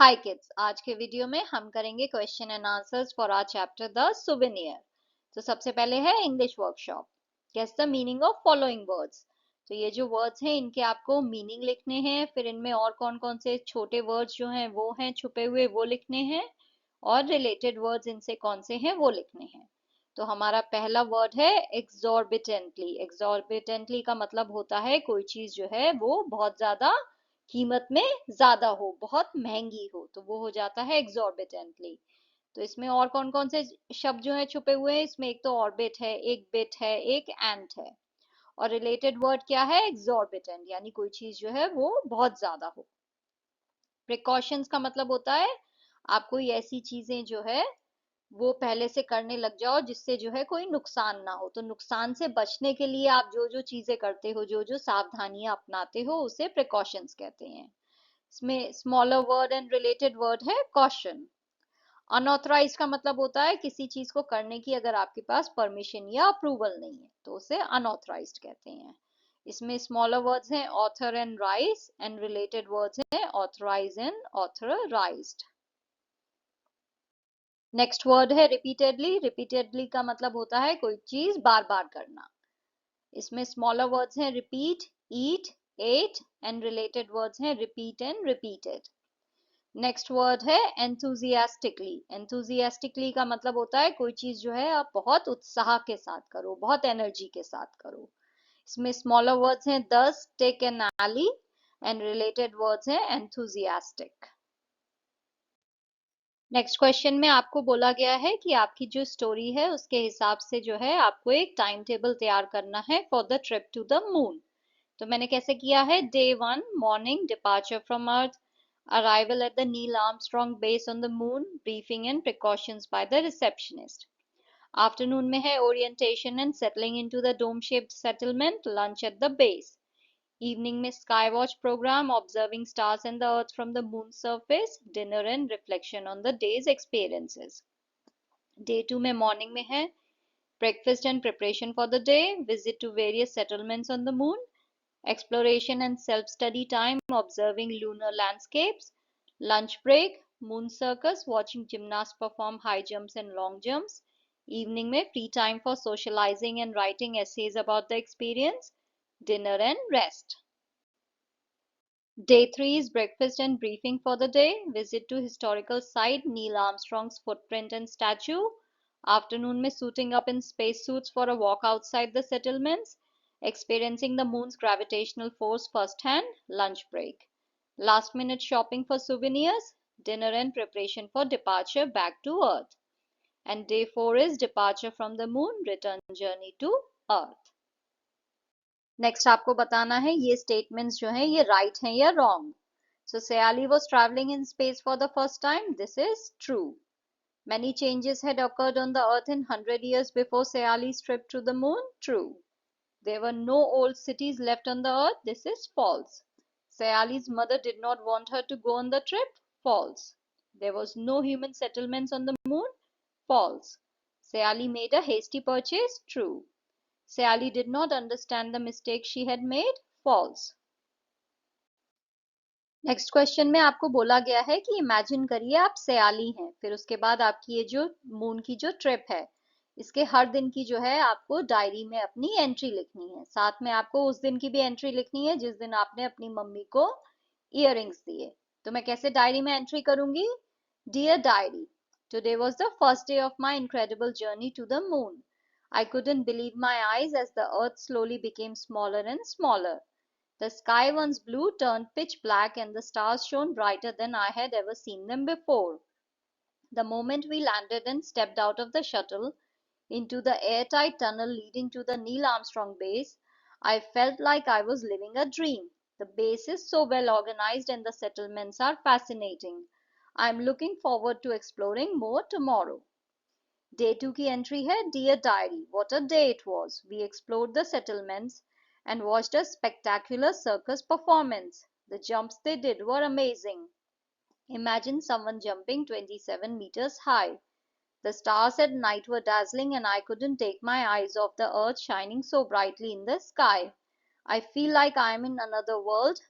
हाय kids, आज के video में हम करेंगे question and answers for our chapter the souvenir. तो सबसे पहले है English workshop. Guess the meaning of following words. तो ये जो वर्ड्स हैं इनके आपको मीनिंग लिखने हैं, फिर इनमें और कौन कौन से छोटे वर्ड्स जो हैं वो हैं छुपे हुए, वो लिखने हैं, और रिलेटेड वर्ड्स इनसे कौन से हैं वो लिखने हैं। तो हमारा पहला वर्ड है एक्सॉर्बिटेंटली। एक्सॉर्बिटेंटली का मतलब होता है कोई चीज जो है वो बहुत ज्यादा कीमत में ज्यादा हो, बहुत महंगी हो, तो वो हो जाता है exorbitantly। तो इसमें और कौन कौन से शब्द जो है छुपे हुए हैं, इसमें एक तो ऑर्बिट है, एक बिट है, एक एंट है। और रिलेटेड वर्ड क्या है? exorbitant, यानी कोई चीज जो है वो बहुत ज्यादा हो। प्रिकॉशंस का मतलब होता है आप कोई ऐसी चीजें जो है वो पहले से करने लग जाओ जिससे जो है कोई नुकसान ना हो। तो नुकसान से बचने के लिए आप जो जो चीजें करते हो, जो जो सावधानियां अपनाते हो, उसे प्रिकॉशंस कहते हैं। इसमें smaller word and related word है कॉशन। अनऑथराइज्ड का मतलब होता है किसी चीज को करने की अगर आपके पास परमिशन या अप्रूवल नहीं है तो उसे अनऑथराइज्ड कहते हैं। इसमें स्मॉलर वर्ड्स हैं author and rise, and related words हैं authorise and authorised. Next word है रिपीटेडली। रिपीटेडली का मतलब होता है कोई चीज बार बार करना। इसमें स्मॉलर वर्ड्स हैं repeat, eat, ate, and related words हैं repeat and repeated. Next word है enthusiastically। enthusiastically का मतलब होता है कोई चीज जो है आप बहुत उत्साह के साथ करो, बहुत एनर्जी के साथ करो। इसमें स्मॉलर वर्ड्स हैं thus, take and alley, and related words हैं enthusiastic। नेक्स्ट क्वेश्चन में आपको बोला गया है कि आपकी जो स्टोरी है उसके हिसाब से जो है आपको एक टाइम टेबल तैयार करना है for the trip to the moon. तो मैंने कैसे किया है? Day 1 morning, departure from earth, arrival at the Neil Armstrong base on the moon, briefing and precautions by the receptionist. Afternoon में है orientation and settling into the dome-shaped settlement, lunch at the base. Evening में skywatch program, observing stars and the earth from the moon's surface, dinner and reflection on the day's experiences. Day 2 में morning में है breakfast and preparation for the day, visit to various settlements on the moon, exploration and self-study time, observing lunar landscapes, lunch break, moon circus, watching gymnasts perform high jumps and long jumps, evening में free time for socializing and writing essays about the experience, dinner and rest. Day 3 is breakfast and briefing for the day, visit to historical site, Neil Armstrong's footprint and statue, afternoon में suiting up in spacesuits for a walk outside the settlements, experiencing the moon's gravitational force firsthand, lunch break. Last minute shopping for souvenirs, dinner and preparation for departure back to Earth. And day 4 is departure from the moon, return journey to Earth. Next आपको बताना है ये statements जो हैं ये right हैं या wrong. So Sayali was traveling in space for the first time. This is true. Many changes had occurred on the Earth in 100 years before Sayali's trip to the moon. True. There were no old cities left on the Earth. This is false. Sayali's mother did not want her to go on the trip. False. There was no human settlements on the moon. False. Sayali made a hasty purchase. True. Sally did not understand the mistake she had made. False. Next question में आपको बोला गया है कि imagine करिए आप सयाली हैं, फिर उसके बाद आपकी ये जो मून की जो ट्रिप है इसके हर दिन की जो है आपको डायरी में अपनी एंट्री लिखनी है। साथ में आपको उस दिन की भी एंट्री लिखनी है जिस दिन आपने अपनी मम्मी को इयररिंग्स दिए। तो मैं कैसे डायरी में एंट्री करूंगी? Dear diary, today was the first day of my incredible journey to the moon. I couldn't believe my eyes as the earth slowly became smaller and smaller. The sky, once blue, turned pitch black and the stars shone brighter than I had ever seen them before. The moment we landed and stepped out of the shuttle into the airtight tunnel leading to the Neil Armstrong base, I felt like I was living a dream. The base is so well organized and the settlements are fascinating. I am looking forward to exploring more tomorrow. Day 2 की entry है dear diary, what a day it was. We explored the settlements and watched a spectacular circus performance. The jumps they did were amazing. Imagine someone jumping 27 meters high. The stars at night were dazzling and I couldn't take my eyes off the earth shining so brightly in the sky. I feel like I am in another world.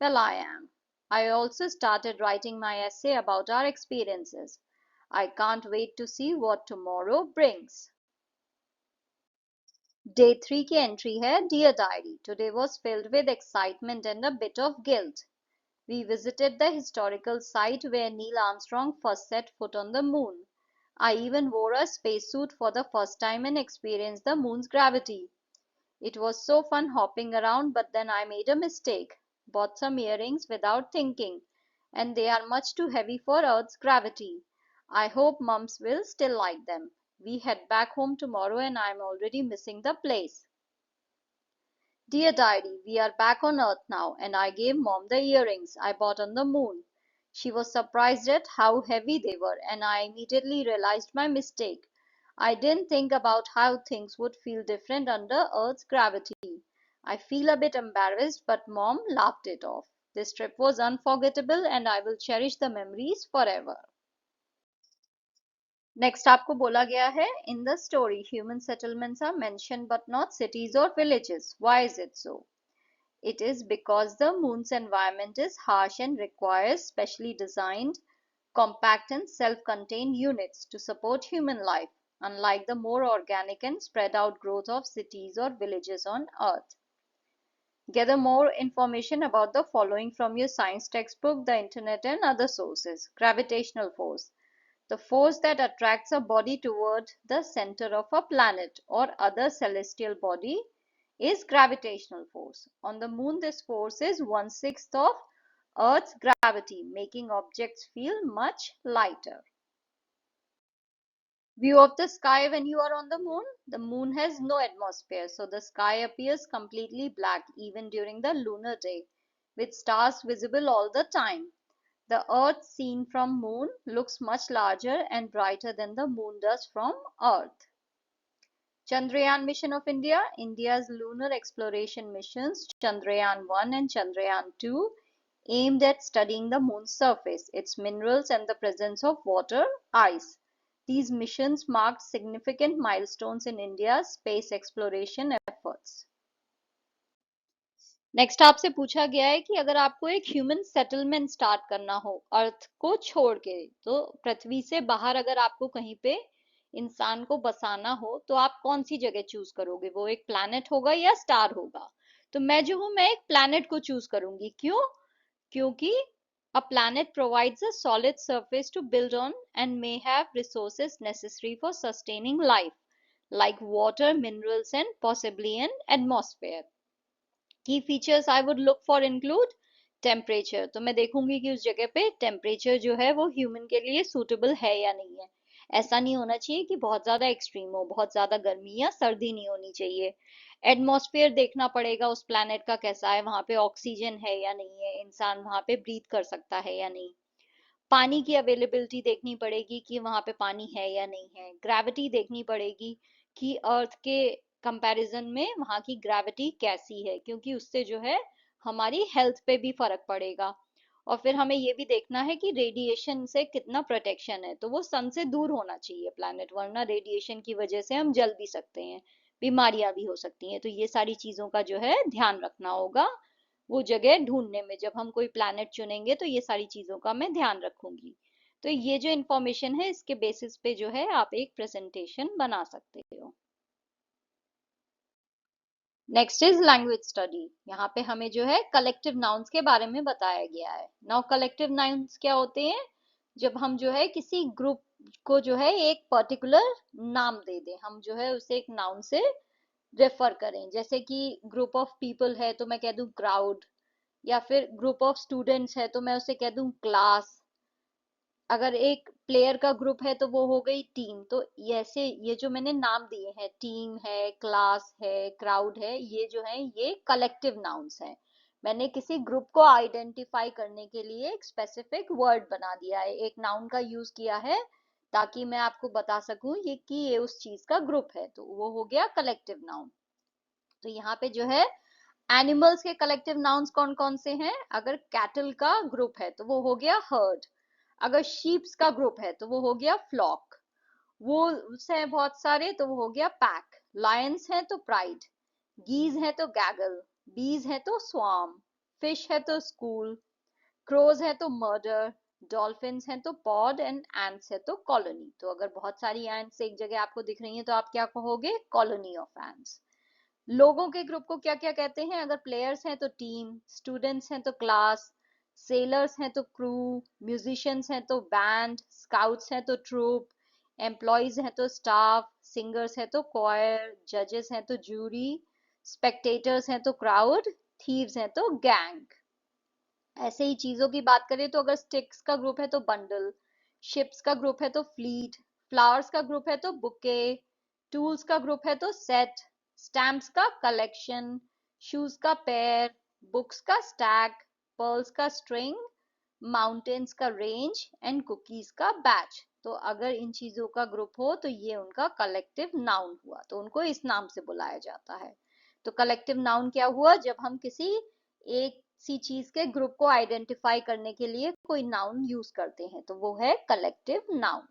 Well, I am. I also started writing my essay about our experiences. I can't wait to see what tomorrow brings. Day 3 की entry है Dear Diary. Today was filled with excitement and a bit of guilt. We visited the historical site where Neil Armstrong first set foot on the moon. I even wore a spacesuit for the first time and experienced the moon's gravity. It was so fun hopping around, but then I made a mistake. Bought some earrings without thinking, and they are much too heavy for Earth's gravity. I hope mums will still like them. We head back home tomorrow and I'm already missing the place. Dear Diary, we are back on Earth now, and I gave Mom the earrings I bought on the moon. She was surprised at how heavy they were, and I immediately realized my mistake. I didn't think about how things would feel different under Earth's gravity. I feel a bit embarrassed, but Mom laughed it off. This trip was unforgettable, and I will cherish the memories forever. Next आपको बोला गया है in the story human settlements are mentioned but not cities और villages why is it so it is because the moon's environment is harsh and requires specially designed compact and self-contained units to support human life, unlike the more organic and spread out growth of cities or villages on earth. Gather more information about the following from your science textbook, the internet and other sources. Gravitational force: the force that attracts a body toward the center of a planet or other celestial body is gravitational force. On the moon, this force is 1/6 of Earth's gravity, making objects feel much lighter. View of the sky when you are on the moon. The moon has no atmosphere, so the sky appears completely black even during the lunar day, with stars visible all the time. The Earth seen from moon looks much larger and brighter than the moon does from Earth. Chandrayaan mission of India. India's lunar exploration missions Chandrayaan 1 and Chandrayaan 2 aimed at studying the moon's surface, its minerals and the presence of water, ice. These missions marked significant milestones in India's space exploration efforts. Next आपसे पूछा गया है कि अगर आपको एक human settlement start करना हो अर्थ को छोड़ के, तो पृथ्वी से बाहर अगर आपको कहीं पे इंसान को बसाना हो तो आप कौन सी जगह चूज करोगे? वो एक प्लैनेट होगा या स्टार होगा? तो मैं जो हूं मैं एक प्लैनेट को चूज करूंगी। क्यों? क्योंकि a planet provides a solid surface to build on and may have resources necessary for sustaining life, like water, minerals, and possibly an atmosphere. की features I would look for include temperature, तो मैं देखूंगी कि उस जगह पे temperature जो है वो ह्यूमन के लिए सूटेबल है या नहीं है। ऐसा नहीं होना चाहिए कि बहुत ज्यादा एक्सट्रीम हो, बहुत ज्यादा गर्मी या सर्दी नहीं होनी चाहिए। एटमॉस्फेयर देखना पड़ेगा उस प्लैनेट का कैसा है, वहां पे ऑक्सीजन है या नहीं है, इंसान वहां पे ब्रीथ कर सकता है या नहीं। पानी की अवेलेबिलिटी देखनी पड़ेगी कि वहां पे पानी है या नहीं है। ग्रेविटी देखनी पड़ेगी कि अर्थ के कंपैरिजन में वहां की ग्रेविटी कैसी है, क्योंकि उससे जो है हमारी हेल्थ पे भी फर्क पड़ेगा। और फिर हमें ये भी देखना है कि रेडिएशन से कितना प्रोटेक्शन है, तो वो सन से दूर होना चाहिए प्लैनेट, वरना रेडिएशन की वजह से हम जल भी सकते हैं, बीमारियां भी हो सकती हैं। तो ये सारी चीजों का जो है ध्यान रखना होगा वो जगह ढूंढने में। जब हम कोई प्लैनेट चुनेंगे तो ये सारी चीजों का मैं ध्यान रखूंगी। तो ये जो इंफॉर्मेशन है इसके बेसिस पे जो है आप एक प्रेजेंटेशन बना सकते हो। Next is language study. यहाँ पे हमें जो है कलेक्टिव नाउन्स के बारे में बताया गया है। नाउ कलेक्टिव नाउन्स क्या होते हैं? जब हम जो है किसी ग्रुप को जो है एक पर्टिकुलर नाम दे दें, हम जो है उसे एक नाउन से रेफर करें। जैसे कि ग्रुप ऑफ पीपल है तो मैं कह दूं क्राउड, या फिर ग्रुप ऑफ स्टूडेंट्स है तो मैं उसे कह दूं क्लास। अगर एक प्लेयर का ग्रुप है तो वो हो गई टीम। तो ऐसे ये जो मैंने नाम दिए हैं, टीम है, क्लास है, क्राउड है, ये जो है ये कलेक्टिव नाउन्स हैं। मैंने किसी ग्रुप को आइडेंटिफाई करने के लिए एक स्पेसिफिक वर्ड बना दिया है, एक नाउन का यूज किया है ताकि मैं आपको बता सकूं ये कि ये उस चीज का ग्रुप है, तो वो हो गया कलेक्टिव नाउन। तो यहाँ पे जो है एनिमल्स के कलेक्टिव नाउन्स कौन कौन से हैं? अगर कैटल का ग्रुप है तो वो हो गया हर्ड। अगर शीप्स का ग्रुप है तो वो हो गया फ्लॉक। वुल्व्स हैं बहुत सारे तो वो हो गया पैक। लायंस हैं तो प्राइड। गीज है तो गैगल। बीज है तो स्वार्म। फिश है तो स्कूल। क्रोज है तो मर्डर, डॉल्फिन्स हैं तो पॉड एंड एंट्स है तो कॉलोनी। तो अगर बहुत सारी एंट्स एक जगह आपको दिख रही हैं तो आप क्या कहोगे? Colony of ants. लोगों के ग्रुप को क्या क्या कहते हैं? अगर प्लेयर्स हैं तो टीम, स्टूडेंट्स हैं तो क्लास, सेलर्स हैं तो क्रू, म्यूजिशियंस हैं तो बैंड, स्काउट्स हैं तो ट्रूप, एम्प्लॉयज हैं तो स्टाफ, सिंगर्स हैं तो क्वायर, जजेस हैं तो जूरी, स्पेक्टेटर्स हैं तो क्राउड, थीव्स हैं तो गैंग। ऐसे ही चीजों की बात करें तो अगर स्टिक्स का ग्रुप है तो बंडल, शिप्स का ग्रुप है तो फ्लीट, फ्लावर्स का ग्रुप है तो बुके, टूल्स का ग्रुप है तो सेट, स्टैम्प्स का कलेक्शन, शूज का पेयर, बुक्स का स्टैक, पर्ल्स का स्ट्रिंग, माउंटेन्स का रेंज एंड कुकीज का बैच। तो अगर इन चीजों का ग्रुप हो तो ये उनका कलेक्टिव नाउन हुआ, तो उनको इस नाम से बुलाया जाता है। तो कलेक्टिव नाउन क्या हुआ? जब हम किसी एक सी चीज के ग्रुप को आइडेंटिफाई करने के लिए कोई नाउन यूज करते हैं तो वो है collective noun.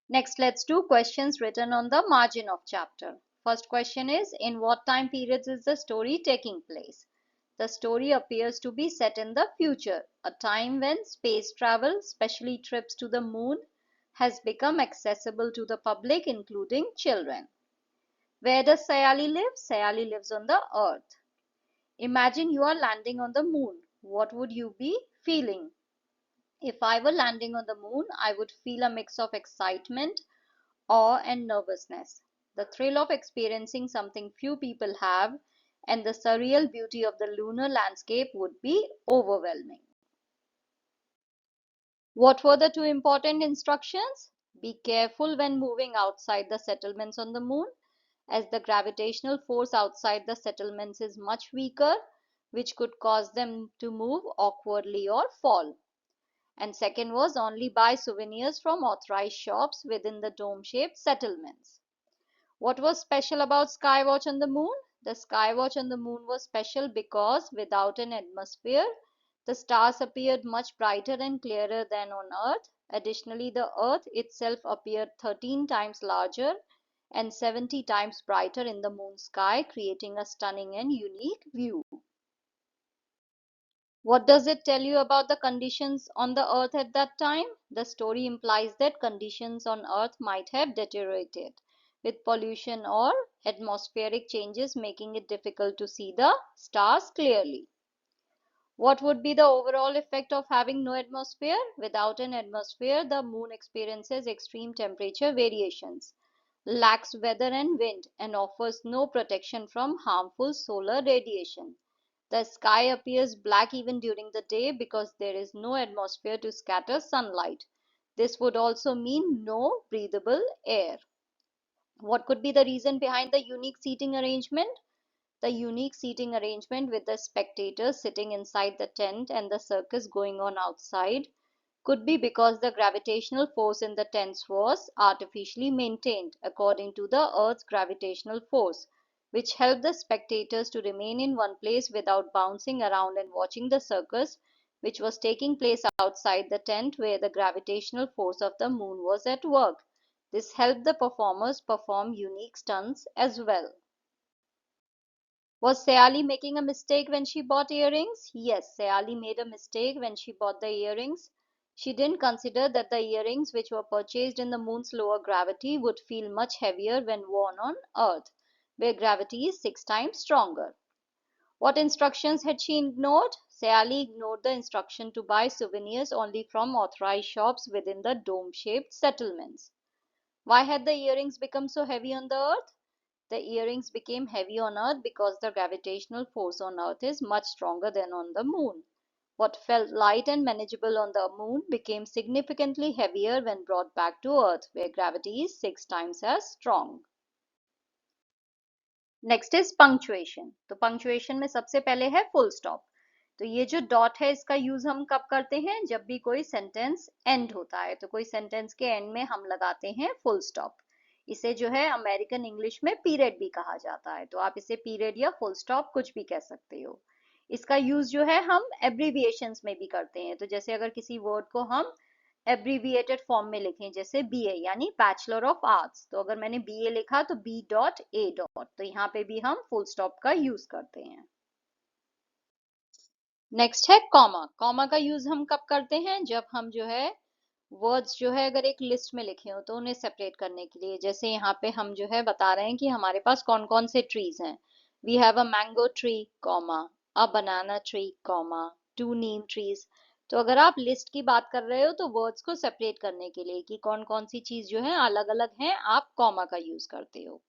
Next, let's do questions written on the margin of chapter. First question is, in what time periods is the story taking place? The story appears to be set in the future, a time when space travel, especially trips to the moon, has become accessible to the public, including children. Where does Sayali live? Sayali lives on the earth. Imagine you are landing on the moon. What would you be feeling? If I were landing on the moon, I would feel a mix of excitement, awe, and nervousness. The thrill of experiencing something few people have, and the surreal beauty of the lunar landscape would be overwhelming. What were the two important instructions? Be careful when moving outside the settlements on the moon, as the gravitational force outside the settlements is much weaker, which could cause them to move awkwardly or fall. And second was, only buy souvenirs from authorized shops within the dome-shaped settlements. What was special about Skywatch on the moon? The Skywatch on the moon was special because without an atmosphere, the stars appeared much brighter and clearer than on Earth. Additionally, the Earth itself appeared 13 times larger and 70 times brighter in the moon sky, creating a stunning and unique view. What does it tell you about the conditions on the earth at that time? The story implies that conditions on earth might have deteriorated, with pollution or atmospheric changes making it difficult to see the stars clearly. What would be the overall effect of having no atmosphere? Without an atmosphere, the moon experiences extreme temperature variations, lacks weather and wind, and offers no protection from harmful solar radiation. The sky appears black even during the day because there is no atmosphere to scatter sunlight. This would also mean no breathable air. What could be the reason behind the unique seating arrangement? The unique seating arrangement with the spectators sitting inside the tent and the circus going on outside could be because the gravitational force in the tents was artificially maintained according to the Earth's gravitational force, which helped the spectators to remain in one place without bouncing around and watching the circus, which was taking place outside the tent where the gravitational force of the moon was at work. This helped the performers perform unique stunts as well. Was Sayali making a mistake when she bought earrings? Yes, Sayali made a mistake when she bought the earrings. She didn't consider that the earrings which were purchased in the moon's lower gravity would feel much heavier when worn on Earth, where gravity is 6 times stronger. What instructions had she ignored? Sayali ignored the instruction to buy souvenirs only from authorized shops within the dome-shaped settlements. Why had the earrings become so heavy on the Earth? The earrings became heavy on Earth because the gravitational force on Earth is much stronger than on the moon. What felt light and manageable on the moon became significantly heavier when brought back to Earth, where gravity is 6 times as strong. Next is punctuation. तो punctuation में सबसे पहले है full stop. तो ये जो dot है इसका यूज हम कब करते हैं? जब भी कोई सेंटेंस एंड होता है, तो कोई सेंटेंस के एंड में हम लगाते हैं फुल स्टॉप। इसे जो है अमेरिकन इंग्लिश में पीरियड भी कहा जाता है, तो आप इसे पीरियड या फुल स्टॉप कुछ भी कह सकते हो। इसका यूज जो है हम एब्रीविएशंस में भी करते हैं। तो जैसे अगर किसी वर्ड को हम एब्रीविएटेड फॉर्म में लिखें, जैसे बीए यानी बैचलर ऑफ आर्ट्स, तो अगर मैंने बीए लिखा तो बी डॉट ए डॉट, तो यहाँ पे भी हम फुल स्टॉप का यूज करते हैं। नेक्स्ट है कॉमा। कॉमा का यूज हम कब करते हैं, जब हम जो है वर्ड्स जो है अगर एक लिस्ट में लिखे हो तो उन्हें सेपरेट करने के लिए। जैसे यहाँ पे हम जो है बता रहे हैं कि हमारे पास कौन कौन से ट्रीज हैं। We have a mango tree comma, a banana tree comma, two neem trees. तो अगर आप लिस्ट की बात कर रहे हो तो वर्ड्स को सेपरेट करने के लिए कि कौन कौन सी चीज जो है अलग अलग है, आप कॉमा का यूज करते हो।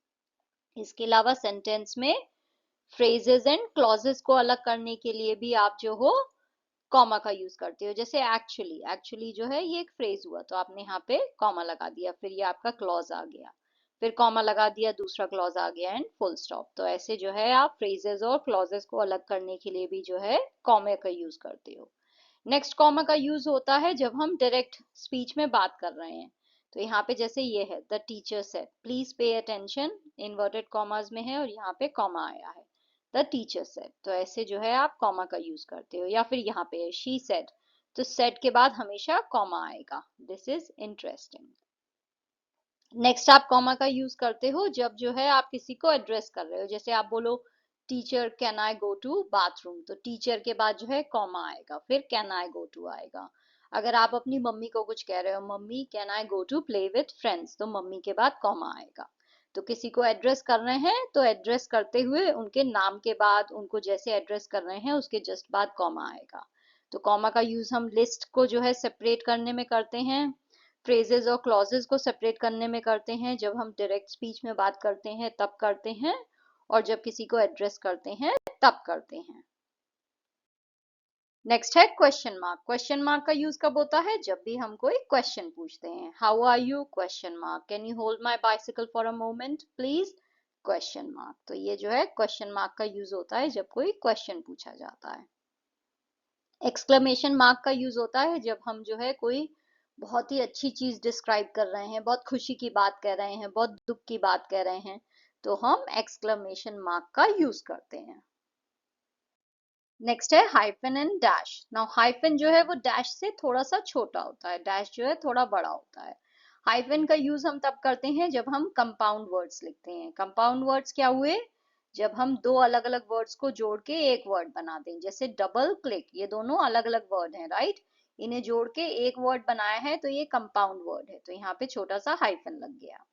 इसके अलावा सेंटेंस में फ्रेजेस एंड क्लॉजेस को अलग करने के लिए भी आप जो हो कॉमा का यूज करते हो। जैसे एक्चुअली, एक्चुअली जो है ये एक फ्रेज हुआ तो आपने यहाँ पे कॉमा लगा दिया, फिर ये आपका क्लॉज आ गया, फिर कॉमा लगा दिया, दूसरा क्लॉज आ गया एंड फुल स्टॉप। तो ऐसे जो है आप फ्रेजेस और क्लॉजेस को अलग करने के लिए भी जो है कॉमे का यूज करते हो। नेक्स्ट कॉमा का यूज होता है जब हम डायरेक्ट स्पीच में बात कर रहे हैं। तो यहाँ पे जैसे ये है, the teacher said please pay attention, inverted commas में है और यहाँ पे कॉमा आया है, द टीचर सेड। तो ऐसे जो है आप कॉमा का यूज करते हो। या फिर यहाँ पे है शी सेड, तो सेड के बाद हमेशा कॉमा आएगा। This is interesting. नेक्स्ट आप कॉमा का यूज करते हो जब जो है आप किसी को एड्रेस कर रहे हो। जैसे आप बोलो teacher can I go to bathroom, तो टीचर के बाद जो है कॉमा आएगा, फिर कैन आई गो टू आएगा। अगर आप अपनी मम्मी को कुछ कह रहे हो, mummy can I go to play with friends, तो मम्मी के बाद कॉमा आएगा। तो किसी को एड्रेस कर रहे हैं तो एड्रेस करते हुए उनके नाम के बाद, उनको जैसे एड्रेस कर रहे हैं उसके जस्ट बाद कॉमा आएगा। तो कॉमा का यूज हम लिस्ट को जो है सेपरेट करने में करते हैं, फ्रेजेस और क्लॉजेस को सेपरेट करने में करते हैं, जब हम डायरेक्ट स्पीच में बात करते हैं तब करते हैं, और जब किसी को एड्रेस करते हैं तब करते हैं। नेक्स्ट है क्वेश्चन मार्क। क्वेश्चन मार्क का यूज कब होता है, जब भी हम कोई क्वेश्चन पूछते हैं। How are you question mark, can you hold my bicycle for a moment please question mark. तो ये जो है क्वेश्चन मार्क का यूज होता है जब कोई क्वेश्चन पूछा जाता है। एक्सक्लेमेशन मार्क का यूज होता है जब हम जो है कोई बहुत ही अच्छी चीज डिस्क्राइब कर रहे हैं, बहुत खुशी की बात कह रहे हैं, बहुत दुख की बात कह रहे हैं, तो हम एक्सक्लेमेशन मार्क का यूज करते हैं। नेक्स्ट है hyphen and dash. Now hyphen जो है वो डैश से थोड़ा सा छोटा होता है, डैश जो है थोड़ा बड़ा होता है। हाइफन का यूज हम तब करते हैं जब हम कंपाउंड वर्ड्स लिखते हैं। कंपाउंड वर्ड्स क्या हुए, जब हम दो अलग अलग वर्ड्स को जोड़ के एक वर्ड बना दें। जैसे डबल क्लिक, ये दोनों अलग अलग वर्ड हैं, राइट। इन्हें जोड़ के एक वर्ड बनाया है तो ये कंपाउंड वर्ड है, तो यहाँ पे छोटा सा हाइफन लग गया।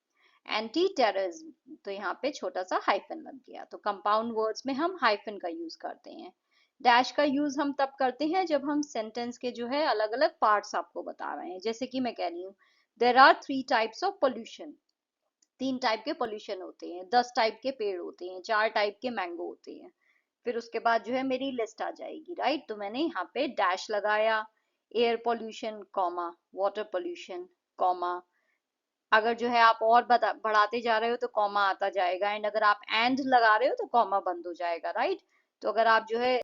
एंटी टेररिज्म, तो यहाँ पे छोटा सा हाइफन लग गया। तो कंपाउंड वर्ड्स में हम हाइफन का यूज करते हैं। डैश का यूज हम तब करते हैं जब हम सेंटेंस के जो है अलग अलग पार्ट्स आपको बता रहे हैं। जैसे कि मैं कह रही हूँ there are 3 types of pollution, 3 type के पोल्यूशन होते हैं, 10 टाइप के पेड़ होते हैं, 4 टाइप के मैंगो होते हैं। फिर उसके बाद जो है मेरी लिस्ट आ जाएगी, राइट। तो मैंने यहाँ पे डैश लगाया, air pollution comma, water pollution comma. अगर जो है आप और बढ़ाते जा रहे हो तो कॉमा आता जाएगा, एंड अगर आप एंड लगा रहे हो तो कॉमा बंद हो जाएगा, राइट। तो अगर आप जो है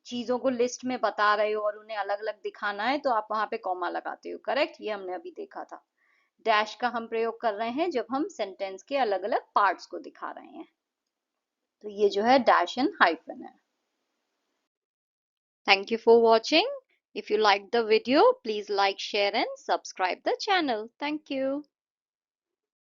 चीजों को लिस्ट में बता रहे हो और उन्हें अलग अलग दिखाना है तो आप वहां पे कॉमा लगाते हो, करेक्ट। ये हमने अभी देखा था। डैश का हम प्रयोग कर रहे हैं जब हम सेंटेंस के अलग अलग पार्ट्स को दिखा रहे हैं। तो ये जो है डैश एंड हाइफन है। Thank you for watching. If you liked the video, please like, share and subscribe the channel. Thank you.